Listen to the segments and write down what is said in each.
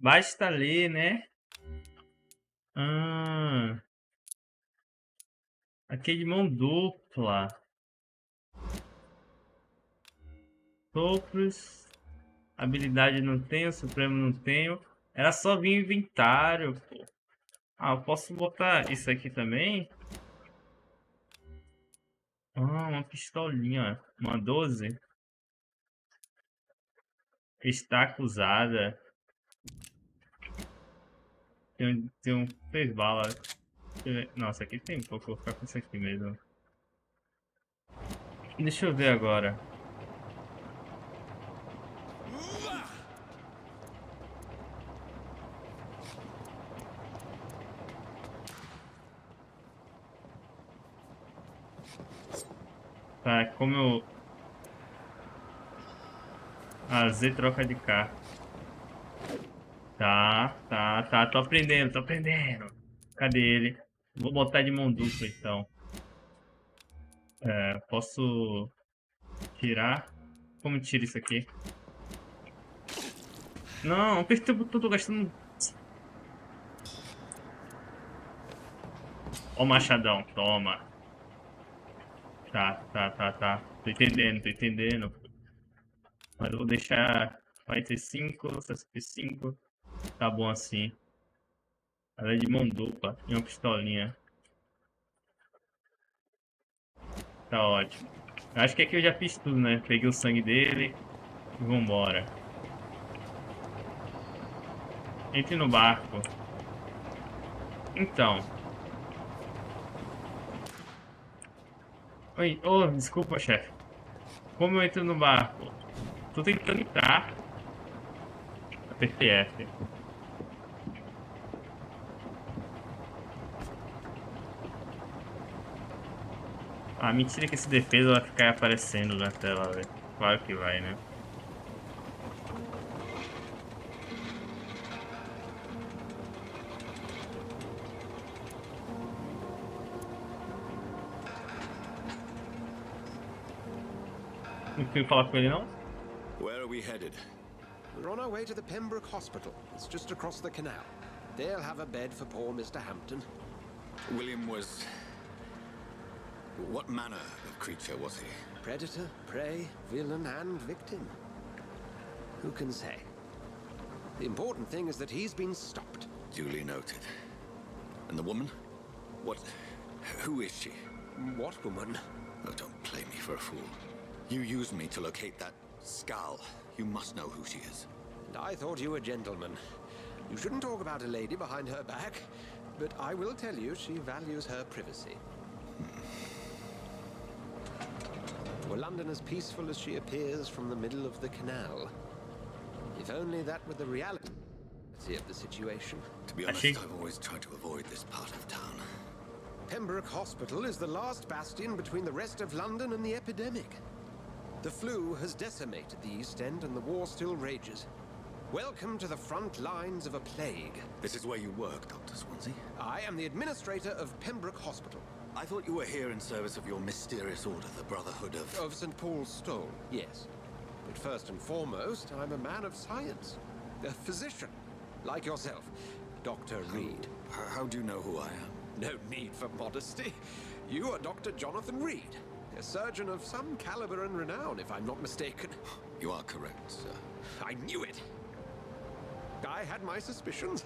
Basta ler, né? Ah, aqui de mão dupla. Sopros. Habilidade não tenho, supremo não tenho. Era só vir inventário, pô. Ah, eu posso botar isso aqui também? Ah, uma pistolinha. Uma 12. Estaca usada. Tem um 3 balas. Nossa, aqui tem pouco. Vou ficar com isso aqui mesmo. Deixa eu ver agora. Tá, como eu... Ah, Z troca de carro. Tá. Tô aprendendo, tô aprendendo. Cadê ele? Vou botar de mão dupla, então. É, posso tirar? Como tira isso aqui? Não, apertei o botão, tô gastando... Ó o machadão, toma. Tá. Tô entendendo. Mas eu vou deixar 45, 65. Tá bom assim. Ela é de mão dupla e uma pistolinha. Tá ótimo. Acho que aqui eu já fiz tudo, né? Peguei o sangue dele e vambora. Entre no barco. Então. Oi, oh, desculpa, chefe. Como eu entro no barco? Tô tentando entrar. Apertei F. Ah, mentira que esse defesa vai ficar aparecendo na tela, velho. Claro que vai, né? Não tenho que falar com ele, não? Where are we headed? We're on our way to the Pembroke Hospital. It's just across the canal. They'll have a bed for poor Mr. Hampton. William was... What manner of creature was he? Predator, prey, villain, and victim. Who can say? The important thing is that he's been stopped. Duly noted. And the woman? What... Who is she? What woman? Oh, don't play me for a fool. You used me to locate that skull. You must know who she is. And I thought you a gentleman. You shouldn't talk about a lady behind her back, but I will tell you she values her privacy. Were London as peaceful as she appears from the middle of the canal? If only that were the reality of the situation. To be honest, I've always tried to avoid this part of town. Pembroke Hospital is the last bastion between the rest of London and the epidemic. The flu has decimated the East End and the war still rages. Welcome to the front lines of a plague. This is where you work, Dr. Swansea? I am the administrator of Pembroke Hospital. I thought you were here in service of your mysterious order, the Brotherhood of... Of St. Paul's Stole, yes. But first and foremost, I'm a man of science. A physician, like yourself, Dr. Reid. How do you know who I am? No need for modesty. You are Dr. Jonathan Reid, a surgeon of some caliber and renown, if I'm not mistaken. You are correct, sir. I knew it. I had my suspicions.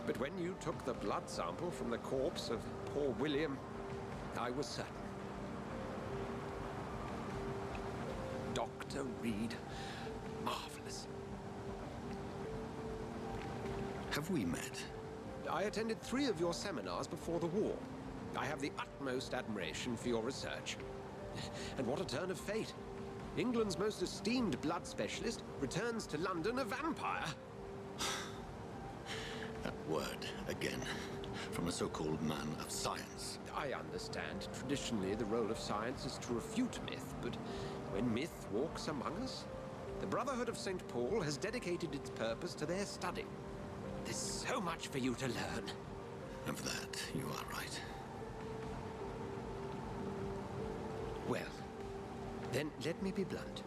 But when you took the blood sample from the corpse of poor William, I was certain. Dr. Reid, marvelous. Have we met? I attended 3 of your seminars before the war. I have the utmost admiration for your research. And what a turn of fate. England's most esteemed blood specialist returns to London a vampire. That word, again, from a so-called man of science. I understand. Traditionally, the role of science is to refute myth, but when myth walks among us, the Brotherhood of St. Paul has dedicated its purpose to their study. There's so much for you to learn. Of that, you are right. Well, then let me be blunt.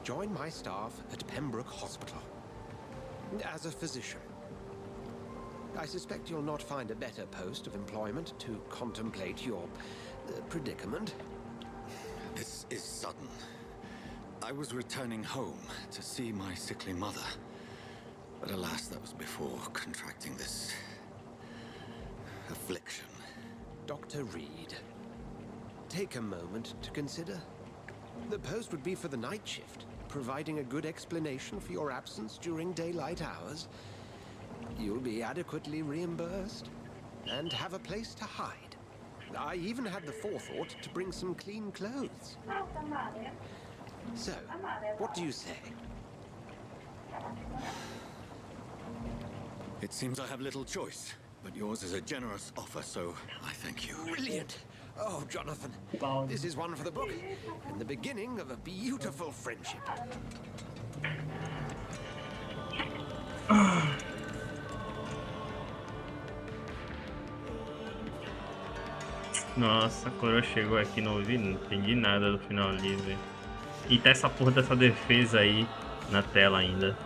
Join my staff at Pembroke Hospital. as a physician. I suspect you'll not find a better post of employment to contemplate your predicament. This is sudden. I was returning home to see my sickly mother. But alas, that was before contracting this affliction. Dr. Reid, take a moment to consider. The post would be for the night shift, providing a good explanation for your absence during daylight hours. You'll be adequately reimbursed and have a place to hide. I even had the forethought to bring some clean clothes. So, what do you say? It seems I have little choice, but yours is a generous offer, so I thank you. Brilliant! Oh, Jonathan, this is one for the book, and the beginning of a beautiful friendship. Nossa, a coroa chegou aqui, não ouvi, não entendi nada do final livre. E tá essa porra dessa defesa aí na tela ainda.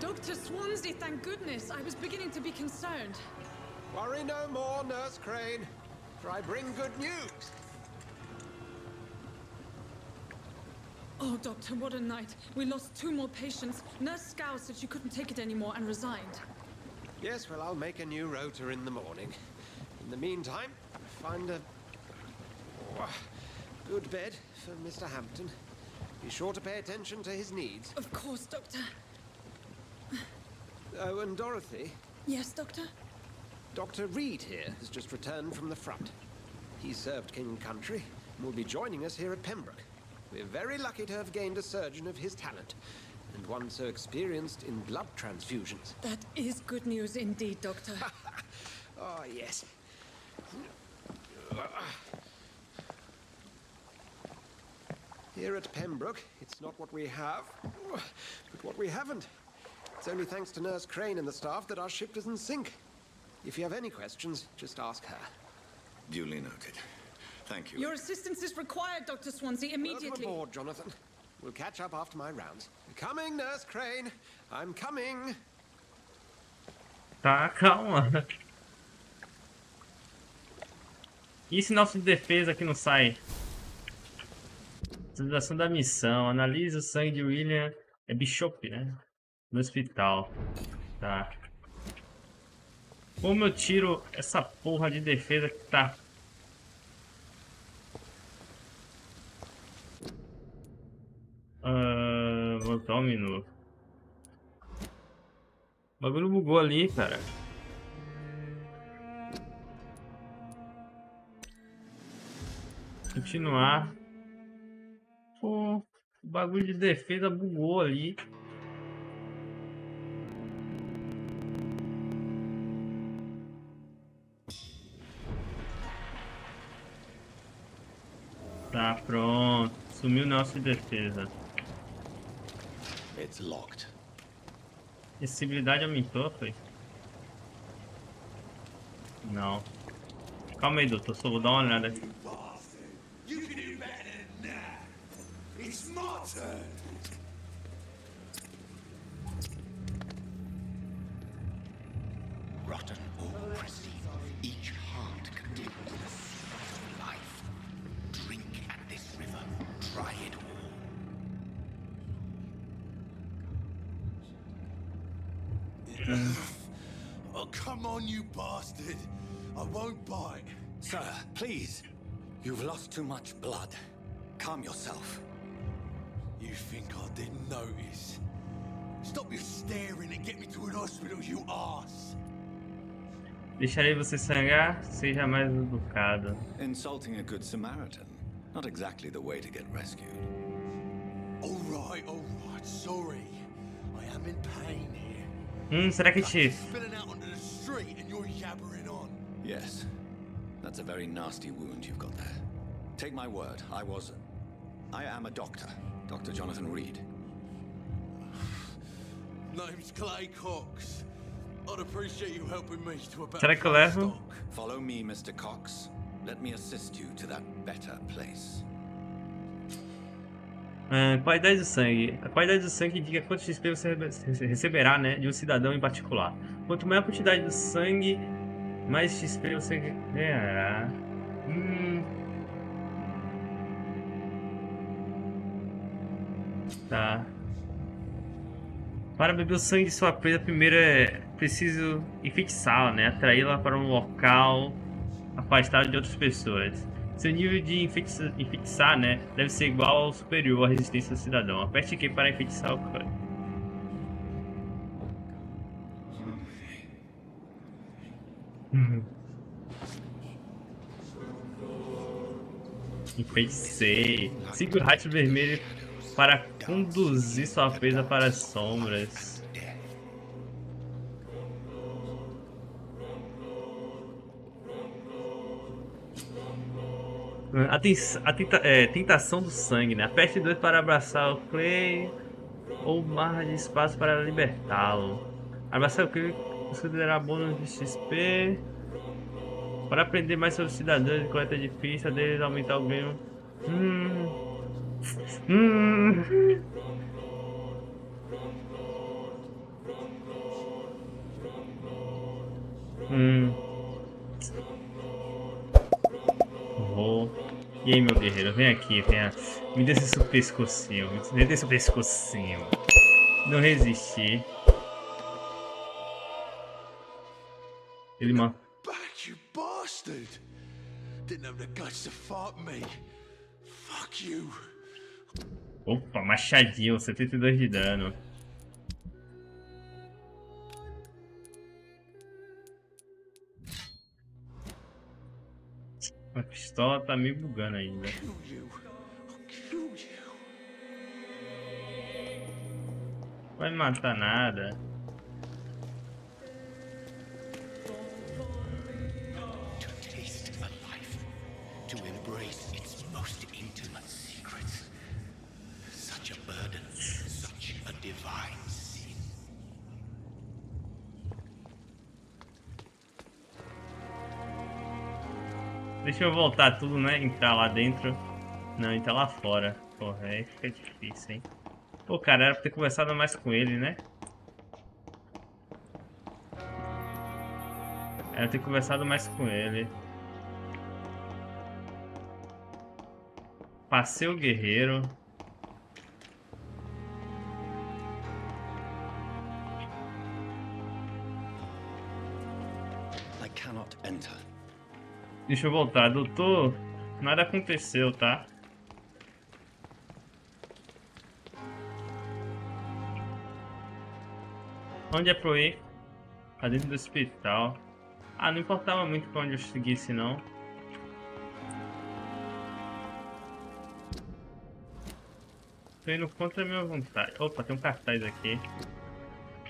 Dr. Swansea, thank goodness. I was beginning to be concerned. Worry no more, Nurse Crane, for I bring good news. Oh, Doctor, what a night. We lost 2 more patients. Nurse Scow said she couldn't take it anymore and resigned. Yes, well, I'll make a new rota in the morning. In the meantime, find a good bed for Mr. Hampton. Be sure to pay attention to his needs. Of course, Doctor. Oh, and Dorothy, Yes, Doctor? Dr. Reid here has just returned from the front. He served King and Country and will be joining us here at Pembroke. We're very lucky to have gained a surgeon of his talent, and one so experienced in blood transfusions. That is good news indeed, Doctor. Oh, yes. Here at Pembroke, it's not what we have, but what we haven't. It's only thanks to Nurse Crane and the staff that our ship doesn't sink. If you have any questions, just ask her. Duly noted. Thank you. Your assistance is required, Dr. Swansea, immediately. Welcome aboard, Jonathan. We'll catch up after my rounds. Coming, Nurse Crane. I'm coming. Tá, calma. E sinopse de defesa que não sai? Utilização da missão. Analise o sangue de William. É Bishop, né? No hospital. Tá. Como eu tiro essa porra de defesa que tá... Voltar um minuto. O bagulho bugou ali, cara. Continuar. Pô, o bagulho de defesa bugou ali. Tá, pronto. Sumiu o nosso de defesa. It's locked. Acessibilidade aumentou, foi? Não. Calma aí, doutor. Só vou dar uma olhada aqui. You can do better than that. It's my turn. Rotten or pristine, each heart contains the source of life. Drink at this river, try it all. Oh, come on, you bastard. I won't bite. Sir, please. You've lost too much blood. Calm yourself. You think I didn't notice? Stop your staring and get me to an hospital, you ass. Deixarei você sangrar, seja mais educado. Insulting a good Samaritan. Not exactly the way to get rescued. All right, sorry. I am in pain here. Será que te... Spilling out onto the street and you're yabbering on. Yes. That's a very nasty wound you've got there. Take my word, I am a doctor. Dr. Jonathan Reid. Name's Clay Cox. I'd appreciate you helping me to about Será que eu levo? stock. Follow me, Mr. Cox. Let me assist you to that better place. Qualidade do sangue. A qualidade do sangue indica quanto XP você receberá, né, de um cidadão em particular. Quanto maior a quantidade do sangue, mais XP você ganhará. Tá. Para beber o sangue de sua presa, primeiro é preciso enfeitiçá-la, né? Atraí-la para um local afastado de outras pessoas. Seu nível de enfeitiçar, né, deve ser igual ao superior à resistência do cidadão. Aperte Q para enfeitiçar o Kwai. Enfeiticei. Siga o raio vermelho para conduzir sua presa para as sombras. Tentação do sangue, né? Aperte 2 para abraçar o Clay ou barra de espaço para libertá-lo. Abraçar o Clay considerar bônus de XP. Para aprender mais sobre os cidadãos de coleta de ficha deles, aumentar o ganho. E aí, meu guerreiro, vem aqui, venha. Me dê esse pescocinho, me dê esse pescocinho. Não resisti. Ele mata. Back, you bastard! Didn't have the guts to fight me. Fuck you. Opa, machadinho, 72 de dano. A pistola tá meio bugando ainda. Kill you. I'll kill you. Vai matar nada. To taste a life, to embrace its most intimate secrets. Such a burden, such a divine sin. Deixa eu voltar tudo, né? Entrar lá dentro. Não, entrar lá fora. Porra, aí fica difícil, hein? Pô, cara, era pra ter conversado mais com ele, né? Era ter conversado mais com ele. Passei o guerreiro. I cannot enter. Deixa eu voltar, doutor. Nada aconteceu, tá? Onde é pro ir? Tá dentro do hospital. Ah, não importava muito pra onde eu seguisse, não. Tô indo contra a minha vontade. Opa, tem um cartaz aqui.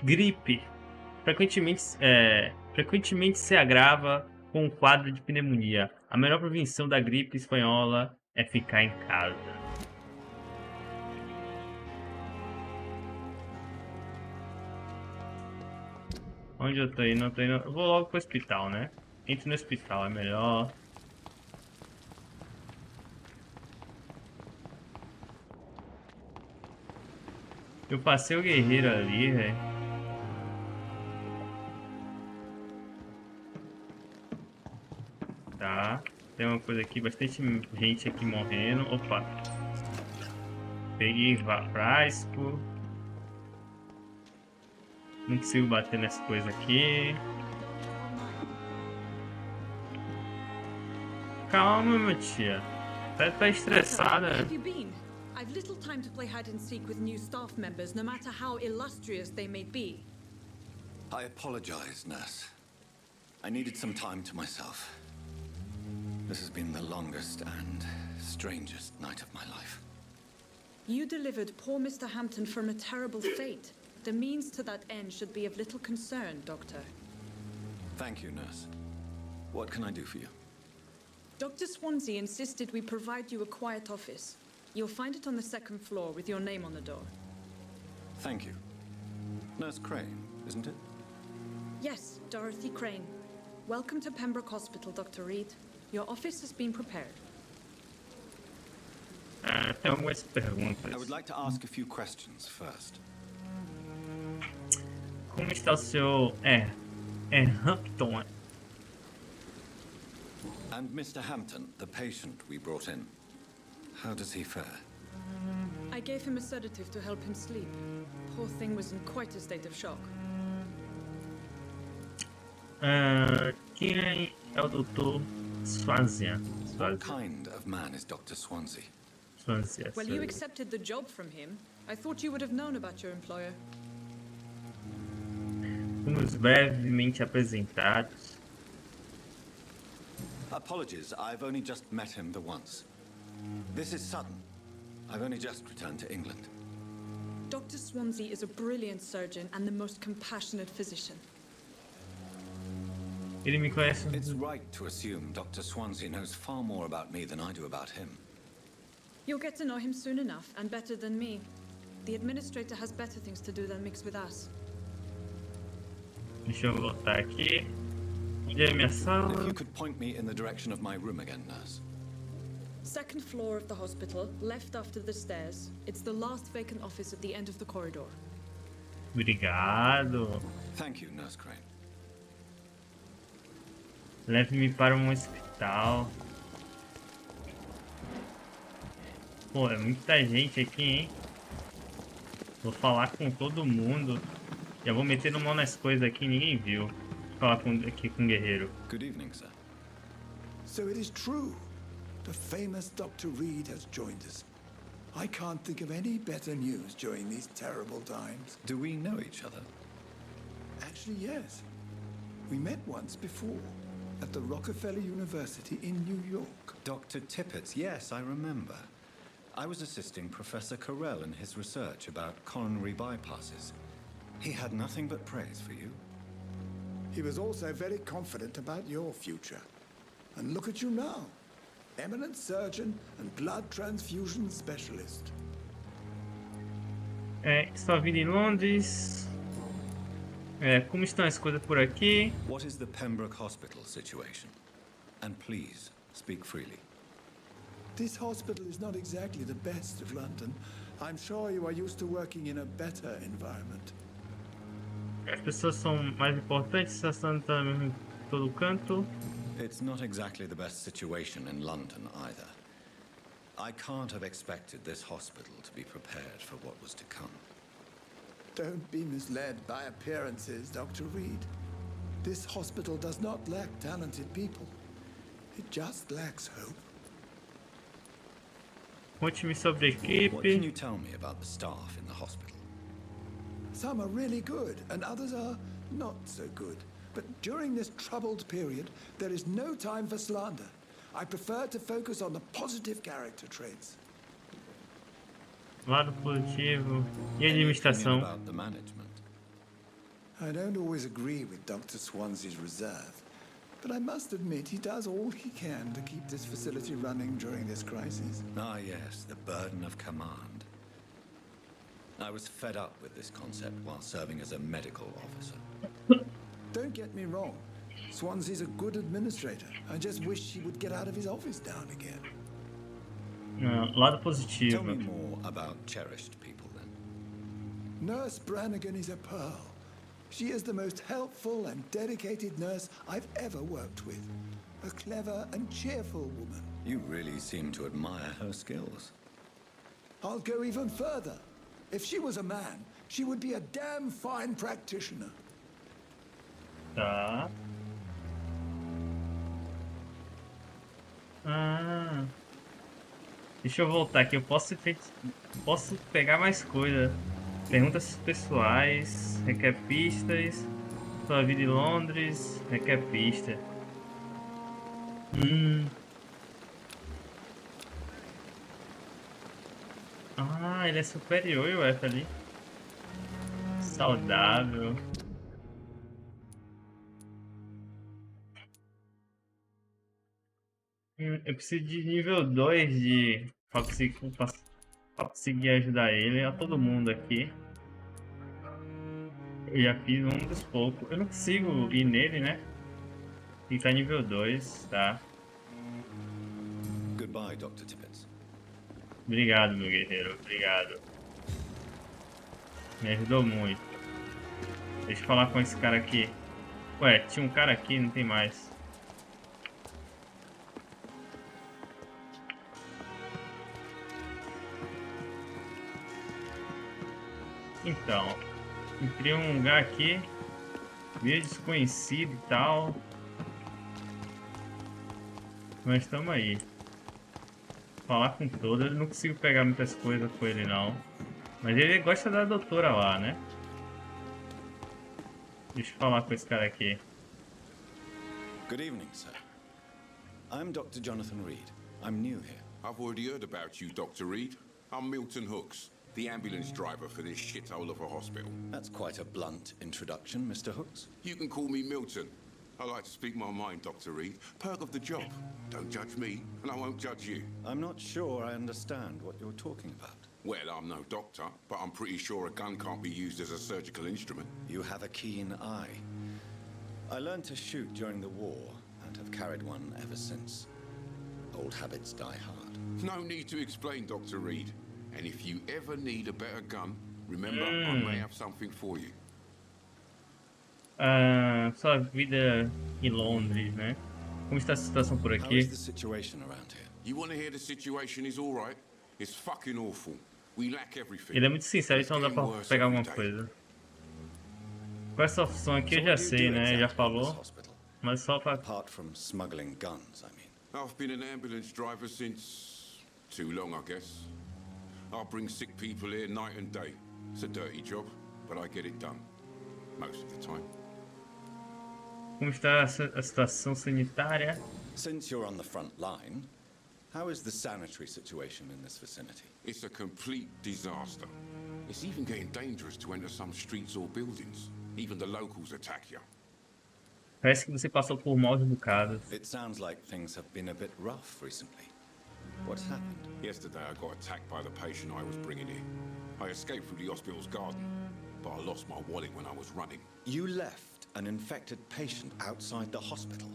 Gripe. Frequentemente se agrava com um quadro de pneumonia. A melhor prevenção da gripe espanhola é ficar em casa. Onde eu tô indo? Eu vou logo pro hospital, né? Entre no hospital, é melhor. Eu passei o guerreiro ali, velho. Tá. Tem uma coisa aqui, bastante gente aqui morrendo. Opa. Peguei frasco. Não consigo bater nessa coisa aqui. Calma, minha tia. Tá estressada. Where have you been? I've little time to play hide and seek with new staff members, no matter how illustrious they may be. I apologize, nurse. I needed some time to myself. This has been the longest and strangest night of my life. You delivered poor Mr. Hampton from a terrible fate. The means to that end should be of little concern, Doctor. Thank you, nurse. What can I do for you? Dr. Swansea insisted we provide you a quiet office. You'll find it on the second floor with your name on the door. Thank you. Nurse Crane, isn't it? Yes, Dorothy Crane. Welcome to Pembroke Hospital, Dr. Reid. Your office has been prepared. Tem algumas perguntas. I would like to ask a few questions first. Como está o seu... Hampton. And Mr. Hampton, the patient we brought in, how does he fare? I gave him a sedative to help him sleep. Poor thing was in quite a state of shock. Quem é o Dr. Swansea? What kind of man is Dr. Swansea? Swansea. Well, you accepted the job from him. I thought you would have known about your employer. Fomos brevemente apresentados. Apologies, I've only just met him the once. This is sudden. I've only just returned to England. Dr. Swansea is a brilliant surgeon and the most compassionate physician. Ele me conhece. It's right to assume Dr. Swansea knows far more about me than I do about him. You'll get to know him soon enough, and better than me. The administrator has better things to do than mix with us. Deixa eu voltar aqui. Onde é a minha sala? If you could point me in the direction of my room again, nurse. Second floor of the hospital, left after the stairs. It's the last vacant office at the end of the corridor. Obrigado. Thank you, Nurse Crane. Leve-me para um hospital. Pô, é muita gente aqui, hein? Vou falar com todo mundo. Já vou metendo mão nas coisas aqui, ninguém viu. Vou falar aqui com o guerreiro. Good evening, sir. So it is true. The famous Dr. Reid has joined us. I can't think of any better news during these terrible times. Do we know each other? Actually, yes. We met once before at the Rockefeller University in New York. Dr. Tippett, yes, I remember. I was assisting Professor Carell in his research about coronary bypasses. He had nothing but praise for you. He was also very confident about your future. And look at you now. Eminent surgeon and blood transfusion specialist. Estou vindo em Londres. Como estão as coisas por aqui? What is the Pembroke Hospital situation? And please, speak freely. This hospital is not exactly the best of London. I'm sure you are used to working in a better environment. As pessoas são mais importantes, elas estão em todo canto. It's not exactly the best situation in London either. I can't have expected this hospital to be prepared for what was to come. Don't be misled by appearances, Dr. Reid. This hospital does not lack talented people. It just lacks hope. Conte-me sobre a What can you equipe. tell me about the staff in the hospital? Some are really good, and others are not so good. But during this troubled period, there is no time for slander. I prefer to focus on the positive character traits. Lado positivo. E a Any opinion administração? about the management? I don't always agree with Dr. Swansea's reserve, but I must admit he does all he can to keep this facility running during this crisis. Ah, yes, the burden of command. I was fed up with this concept while serving as a medical officer. Don't get me wrong. Swansea's a good administrator. I just wish he would get out of his office down again. Lado Tell positivo. me more about cherished people, then. Nurse Brannigan is a pearl. She is the most helpful and dedicated nurse I've ever worked with. A clever and cheerful woman. You really seem to admire her skills. I'll go even further. If she was a man, she would be a damn fine practitioner. Tá. Deixa eu voltar aqui. Eu posso pegar mais coisa. Perguntas pessoais. Requer pistas. Sua vida em Londres. Requer pista. Ele é superior, o F ali. Saudável. Eu preciso de nível 2 pra conseguir ajudar ele, a todo mundo aqui. Eu já fiz um dos poucos. Eu não consigo ir nele, né? Tem que estar nível 2, tá? Goodbye, Dr. Tippett. Obrigado, meu guerreiro. Obrigado. Me ajudou muito. Deixa eu falar com esse cara aqui. Ué, tinha um cara aqui, não tem mais. Então, entrei em um lugar aqui, meio desconhecido e tal. Mas estamos aí. Falar com todos, eu não consigo pegar muitas coisas com ele não. Mas ele gosta da doutora lá, né? Deixa eu falar com esse cara aqui. Good evening, sir. I'm Dr. Jonathan Reid. I'm new here. I've already heard about you, Dr. Reid. I'm Milton Hooks, the ambulance driver for this shithole of a hospital. That's quite a blunt introduction, Mr. Hooks. You can call me Milton. I like to speak my mind, Dr. Reid. Perk of the job. Don't judge me, and I won't judge you. I'm not sure I understand what you're talking about. Well, I'm no doctor, but I'm pretty sure a gun can't be used as a surgical instrument. You have a keen eye. I learned to shoot during the war, and have carried one ever since. Old habits die hard. No need to explain, Dr. Reid. And if you ever need a better gun, remember, I may have something for you. Sua vida em Londres, né? Como está a situação por How aqui? is the situation around here? You want to hear the situation is all right? It's fucking awful. We lack everything. Ele é muito sincero, então dá pra pegar alguma coisa. Com essa opção aqui eu já sei, né? Já falou. Mas só pra... Apart from smuggling guns, I mean. I've been an ambulance driver since... too long, I guess. I bring sick people here night and day. It's a dirty job, but I get it done. Most of the time. Como está a situação sanitária? Since you're on the front line, how is the sanitary situation in this vicinity? It's a complete disaster. It's even getting dangerous to enter some streets or buildings. Even the locals attack you. Parece que você passou por maus bocados. It sounds like things have been a bit rough recently. What's happened? Yesterday I got attacked by the patient I was bringing here. I escaped through the hospital's garden, but I lost my wallet when I was running. You left an infected patient outside the hospital.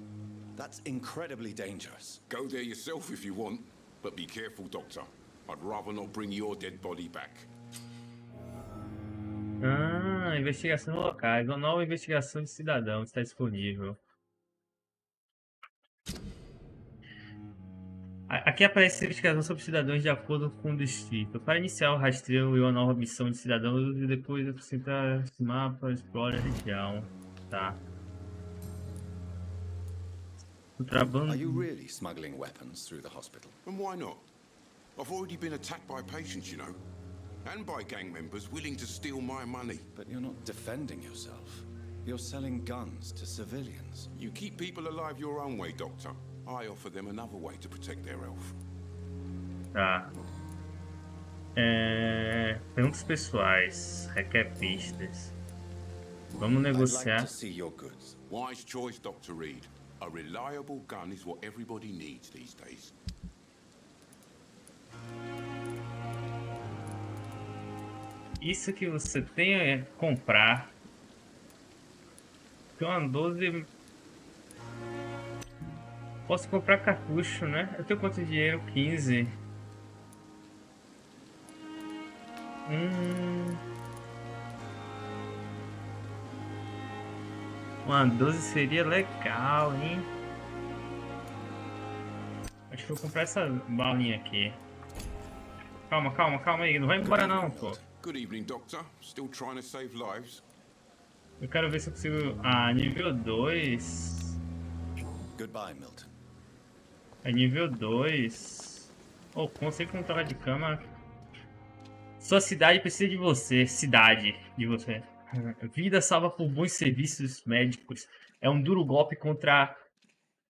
That's incredibly dangerous. Go there yourself if you want, but be careful, Doctor. I'd rather not bring your dead body back. Investigação locais. Uma nova investigação de cidadão está disponível. Aqui aparece investigação sobre cidadãos de acordo com o distrito. Para iniciar o rastreio e uma nova missão de cidadãos, e depois acrescentar esse mapa, explore a região. Tá. Are you really smuggling weapons through the hospital? And why not? I've already been attacked by patients, you know. And by gang members willing to steal my money. But you're not defending yourself. You're selling guns to civilians. You keep people alive your own way, Doctor. I offer them another way to protect their health. Tá. Perguntas pessoais. Requer pistas. Vamos negociar. I'd like to see your goods. Wise choice, Dr. Reid. A reliable gun is what everybody needs these days. Isso que você tem é comprar. Tem uma 12. Posso comprar cartucho, né? Eu tenho quanto dinheiro? 15. Uma 12 seria legal, hein? Acho que eu vou comprar essa balinha aqui. Calma aí. Não vai embora não, pô. Good evening, Doctor. Still trying to save lives? Eu quero ver se eu consigo... nível 2. Goodbye, Milton. É nível 2. Oh, consigo com tela de cama. Sua cidade precisa de você. Cidade de você. Vida salva por bons serviços médicos. É um duro golpe contra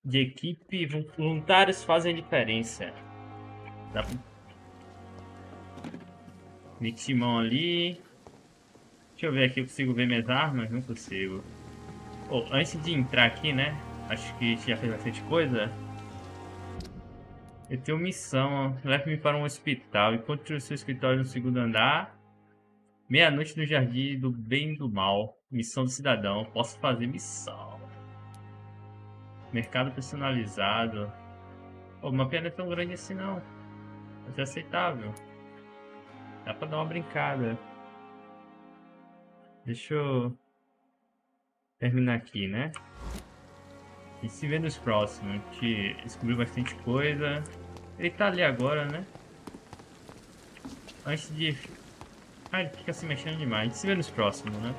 de equipe. Voluntários fazem a diferença. Dá pra... Vitimão ali. Deixa eu ver aqui, eu consigo ver minhas armas? Não consigo. Oh, antes de entrar aqui, né? Acho que já fez bastante coisa. Eu tenho missão, ó. Leve-me para um hospital. Encontre o seu escritório no segundo andar. Meia-noite no Jardim do Bem e do Mal. Missão do cidadão. Posso fazer missão. Mercado personalizado. Pô, uma pena não é tão grande assim não. Mas é aceitável. Dá pra dar uma brincada. Deixa eu terminar aqui, né? A gente se vê nos próximos. A gente descobriu bastante coisa. Ele tá ali agora, né? Antes de... Ah, ele fica se mexendo demais. A gente se vê nos próximos, né?